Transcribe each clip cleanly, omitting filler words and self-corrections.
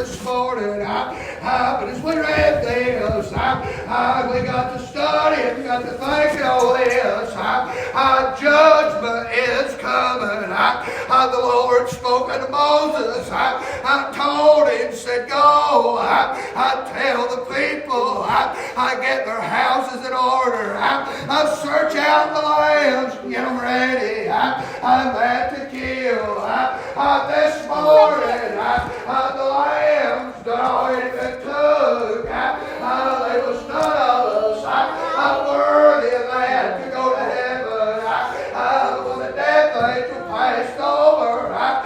this morning. But as we read this, we got to study and we got to think on this. Judgment is coming. The Lord spoke unto Moses. Told him, said, go. Tell the people, get their houses in order. Search out the lambs, get them ready. That to kill. This morning, the lambs done already been took. There was none of us worthy of that to go to heaven. When the death angel passed over, that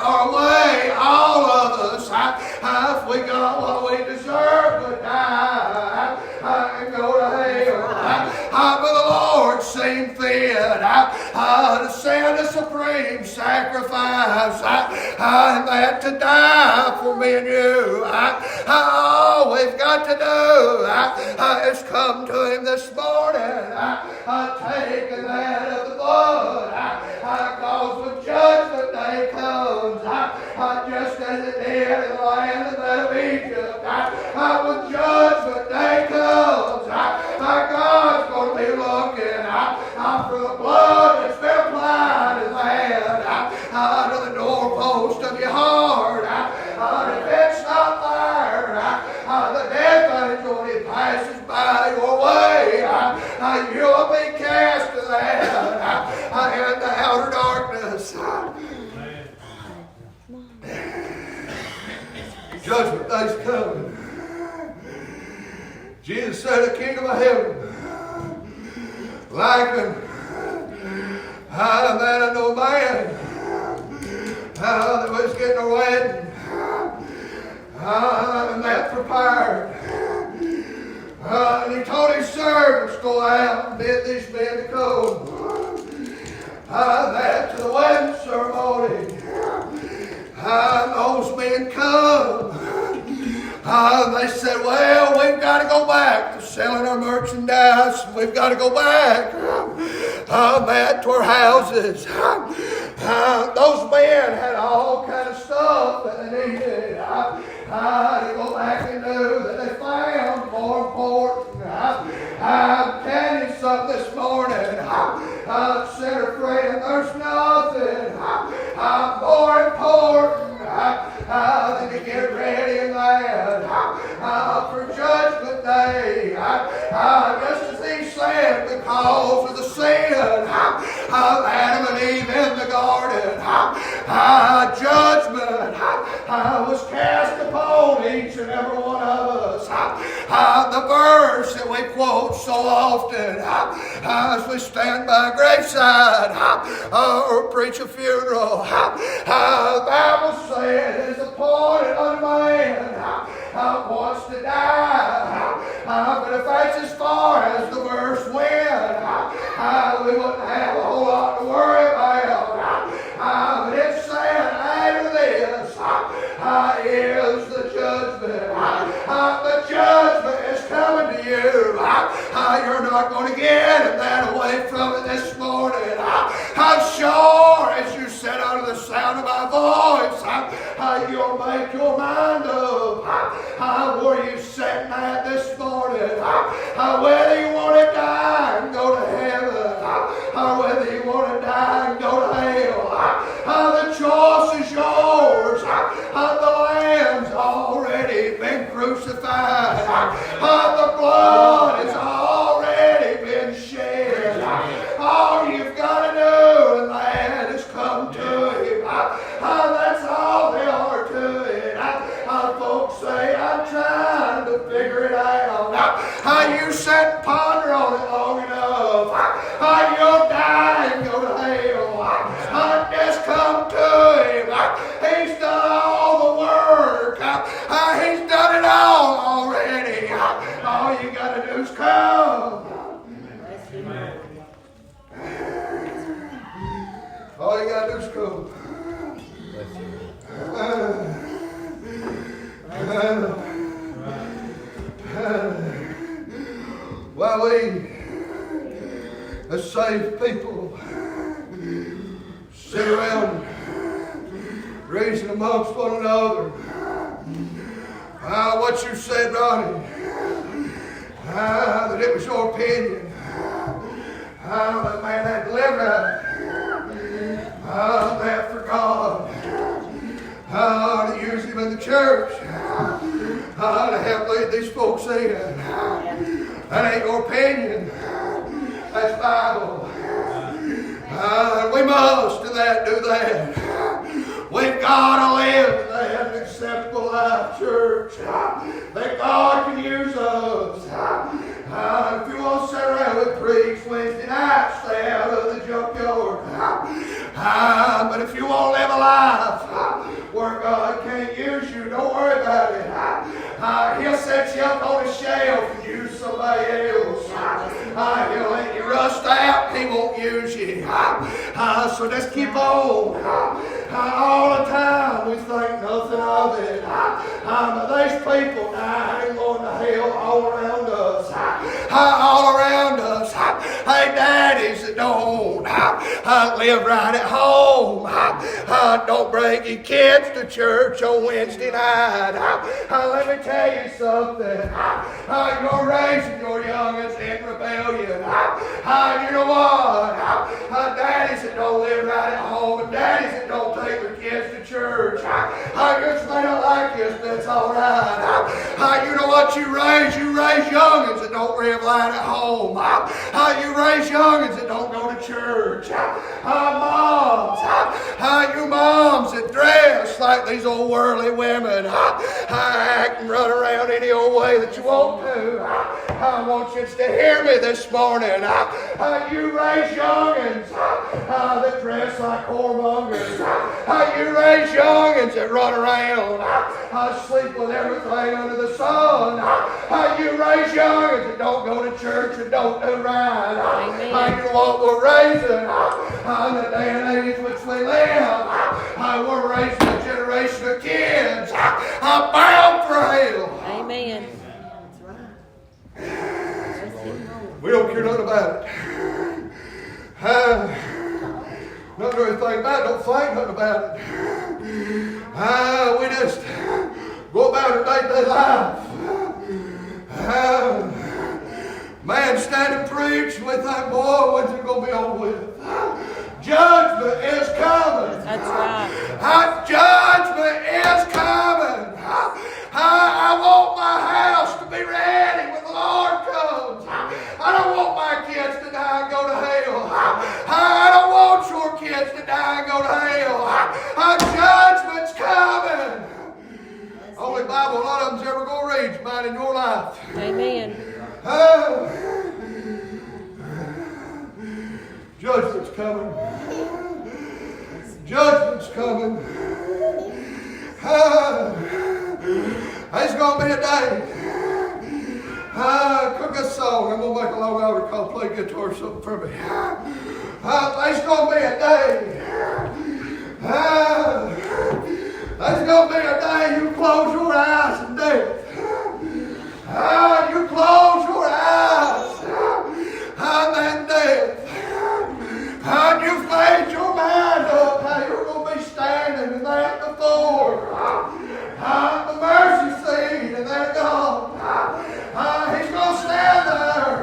our way, all of us, if we got what we deserve, would die and go to hell. But the Lord seemed fit to send a supreme sacrifice, and that to die for me and you. All we've got to do is come to Him this morning, taking that of the blood, because when Judgment Day comes, just as it did in the land of Egypt, when Judgment Day comes, God's going to be looking for the blood that's been applied in the hand to the doorpost of your heart. If it's not there, the death angel, when he passes by your way, you'll be cast to that in the outer darkness. Judgment Day's coming. Jesus said, the kingdom of heaven, like a man of no man that was getting a wedding, and that prepared. And he told his servants, go out and bid these men to come. That to the wedding ceremony. And those men come. They said, well, we've got to go back to selling our merchandise. We've got to go back to our houses. Those men had all kind of stuff that they needed to go back and do that they found more important. I'm telling you something this morning, sinner friend, there's nothing more important than to get ready and glad for Judgment Day. Just as he said, because of the sin of Adam and Eve in the garden, judgment was cast upon each and every one of us. The verse that we quote so often as we stand by a graveside or preach a funeral, the Bible said it is appointed unto man wants to die. But if that's as far as the verse went, we wouldn't have a whole lot to worry about. But it said after this is the judgment. The judgment is coming to you. You're not going to get that away from it this morning. I'm sure as you sit under the sound of my voice, you'll make your mind up where you sitting at this morning. Whether you want to die and go to heaven, or whether you want to die and go to hell. The choice is yours. The Lamb's already been crucified. The blood has already been shed. All you've got to do, and that is come to Him. That's all there are to it. Folks say, I'm trying to figure it out. You sit and ponder on it long enough. You'll die and go to hell. Just come to Him. He's done all the work. He's done it all already. All you got to do is come. All you got to do is come. While we as saved people sit around reason amongst one another What you said, Ronnie, that it was your opinion. That man had to live right. That for God. To use him in the church. To help lead these folks in. That ain't your opinion. That's Bible. We must do that. We've got to live in that acceptable life, church. That God can use us. If you want to sit around and preach Wednesday night, stay out of the junkyard. But if you want to live a life where God can't use you, don't worry about it. He'll set you up on a shelf and use somebody else. He'll let you rust out, he won't use you. So just keep on. All the time we think nothing of it. But there's people dying going to hell all around us. All around us. Hey, daddies that don't live right at home. Don't bring your kids to church on Wednesday night. Let me tell you something. You're raising your youngins in rebellion. You know what? Daddies that don't live right at home and daddies that don't take their kids to church. Just may not like you, that's all right. You know what you raise? You raise youngins that don't live right at home. You raise youngins that don't go to church. Moms, you moms that dress like these old worldly women. Act and run around any old way that you want to. I want you to hear me this morning. You raise youngins that dress like whoremongers. You raise youngins that run around, sleep with everything under the sun. You raise youngins that don't go to church and don't do right. You know what we're raising in the day and age which we live. We're raising a generation of kids bound for hell. Amen. We don't care nothing about it. Don't do anything about it. Don't think nothing about it. We just go about our day-to-day life. Man stand and preach and we think, boy, when's it going to be over with? Judgment is coming. That's right. Judgment is coming. I want my house to be ready when the Lord comes. I don't want my kids to die and go to hell. I don't want your kids to die and go to hell. Judgment's coming. Only Bible a lot of them's ever going to read is mine in your life. Amen. Judgment's coming. Judgment's coming. There's going to be a day. Cook a song. I'm going to make a long hour call play guitar or something for me. There's going to be a day. There's going to be a day you close your eyes in death. You close your eyes and then death. And you've made your mind up how you're going to be standing in that before the mercy seat and that God. He's going to stand there.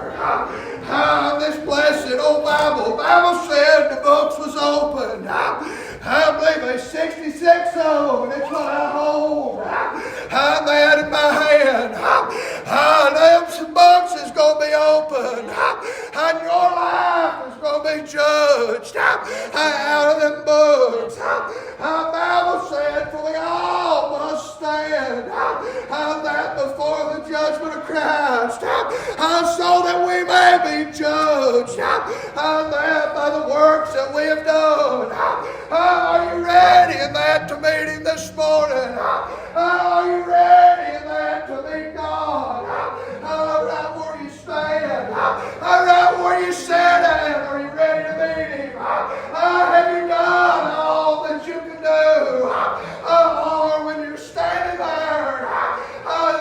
This blessed old Bible. The Bible said the books was opened. I believe there's 66 of them, and it's what I hold. I'm that in my hand. Them books is going to be opened. And your life is going to be judged out of them books. The Bible said, for we all must stand that before the judgment of Christ, so that we may be judged that by the works that we have done. Are you ready in that to meet Him this morning? Are you ready in that to meet God? Right where you stand, right where you sit at, are you ready to meet Him? Have you done all that you can do? Or when you're standing there,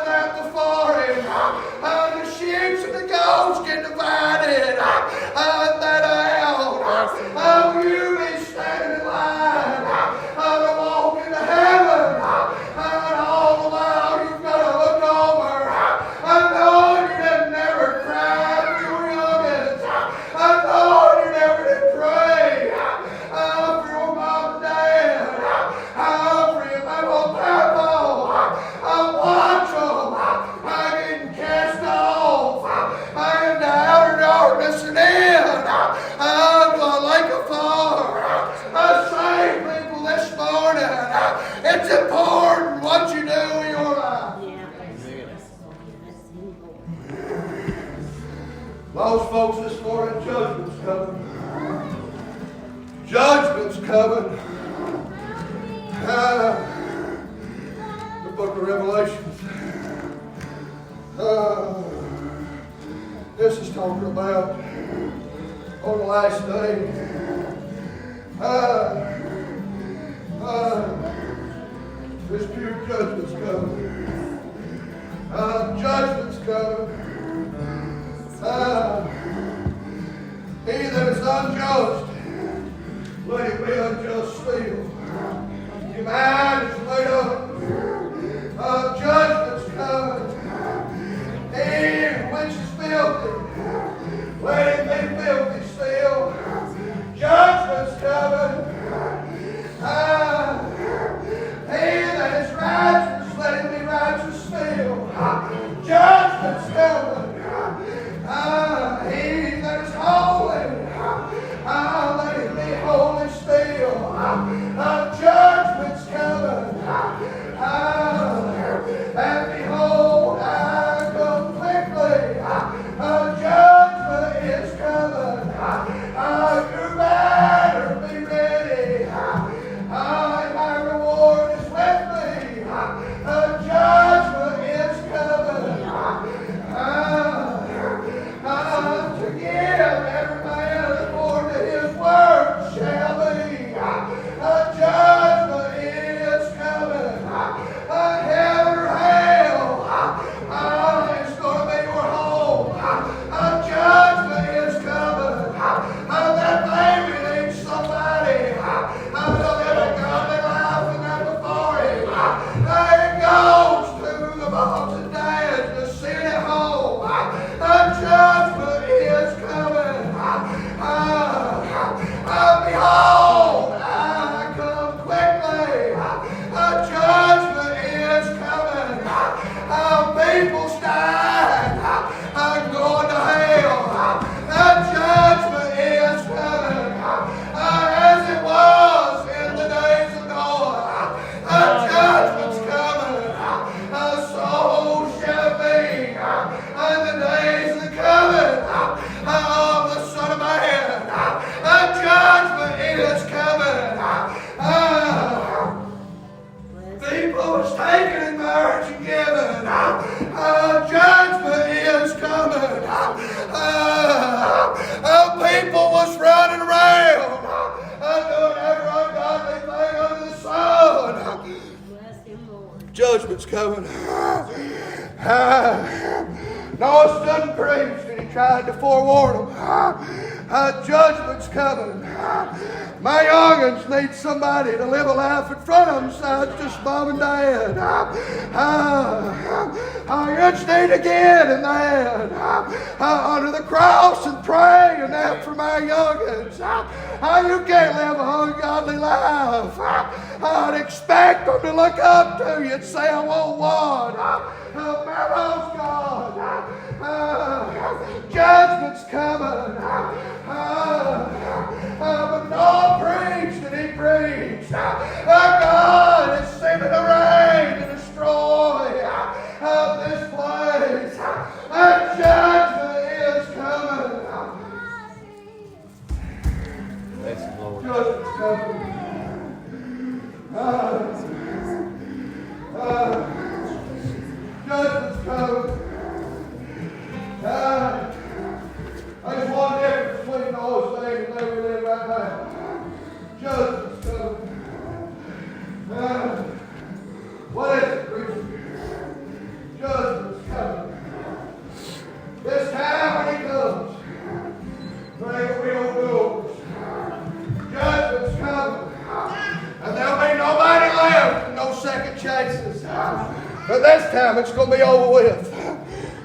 that before Him, the sheep and the goats get divided, that out. Will you be standing in line to walk into heaven? folks this morning, judgment's coming. Judgment's coming. The book of Revelations. This is talking about on the last day. This pure judgment's coming. Judgment's coming. He that is unjust, let him be unjust still. Your mind is made up. Judgment's coming. He which is filthy, let him be filthy still. Judgment's coming. He that is righteous, let him be righteous still. Judgment's coming. He that is holy, let him be holy still. Judgment's coming. And behold, I come quickly. Judgment is coming. You better be ready. My reward is with me. Judgment is coming. To give every man according to his word shall be. Judgment is coming. Heaven or hell, it's going to be your home. Judgment is coming. That baby needs somebody to live a godly life and that before him. It goes to the moms and dads to send it home. Judgment is coming. Behold, I come quickly. Judgment is coming. People's dying. Going to hell. Judgment is coming. As it was in the days of Noah. Judgment's coming. So shall it be in the days of the coming of the Son of Man. Judgment is coming. People was taken in marriage and given. Judgment is coming. People was running around doing every ungodly thing under the sun. Judgment's coming. Noah stood and preached and he tried to forewarn them. Judgment's coming. My young'uns need somebody to live a life in front of them besides just mom and dad. Young'uns need to get in that under the cross and pray and that for my young'uns. You can't live an ungodly life. I'd expect them to look up to you and say, I want one. Pharaoh's God. Judgment's coming. But Noah preached and he preached. God is sending the rain to destroy this place. Judgment is coming. Thanks, Lord. Judgment's coming. Judgment's coming. There's one difference between those things and they we live right now. Judgment's coming. What is it, preacher? Judgment's coming. This time when he comes, there ain't gonna be no doors. Judgment's coming. And there'll be nobody left and no second chances. But this time it's going to be over with.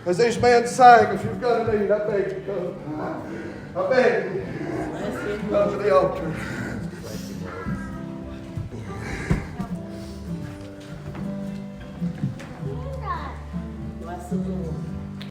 As these men sang, if you've got a need, I beg you come. I beg you. Come to the altar.